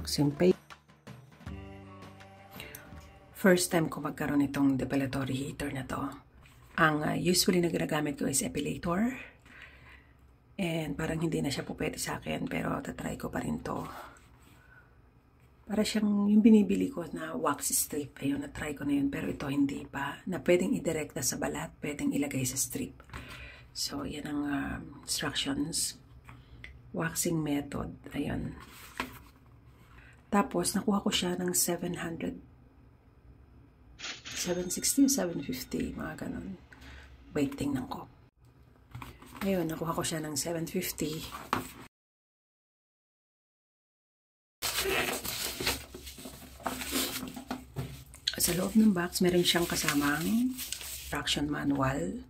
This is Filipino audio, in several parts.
wax yung paint. First time ko magkaroon itong depilatory heater na to. Ang usually na ginagamit ko is epilator. And parang hindi na siya po pwede sa akin, pero tatry ko pa rin to. Para siyang yung binibili ko na wax strip. Ayun, na-try ko na yun, pero ito hindi pa. Na pwedeng idirekta sa balat, pwedeng ilagay sa strip. So, yan ang instructions. Waxing method. Ayun. Tapos, nakuha ko siya ng 760 o 750, mga ganun. Wait, tingnan ko. Ayun, nakuha ko siya ng 750. Sa loob ng box, meron siyang kasamang instruction manual.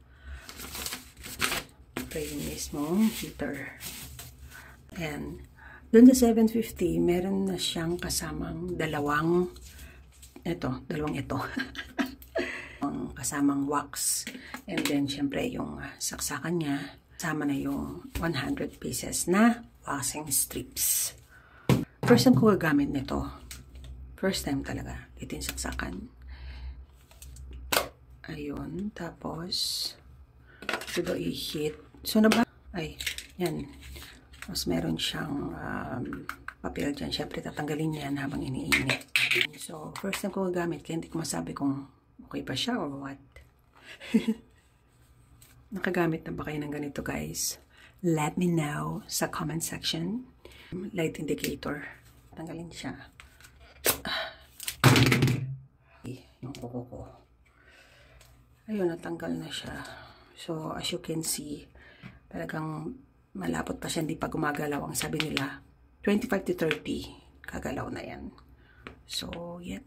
Ito yung mismong heater. And, dun sa 750, meron na siyang kasamang dalawang ito. Kasamang wax. And then, syempre, yung saksakan niya, kasama na yung 100 pieces na waxing strips. First time ko gagamit nito. First time talaga. Ito yung saksakan. Ayun. Tapos, ito i-hit. So, ay, yan. Tapos, meron siyang papel dyan. Syempre, tatanggalin yan habang iniinit. So, first time ko gagamit, kaya hindi ko masabi kung okay pa siya or what. Nakagamit na ba kayo ng ganito, guys? Let me know sa comment section. Light indicator. Tanggalin siya. Yung kuko ko. Ayun, natanggal na siya. So, as you can see, talagang malapot pa siya, hindi pa gumagalaw. Ang sabi nila, 25 to 30, kagalaw na yan. So, yep.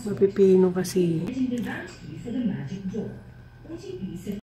Mapipino kasi.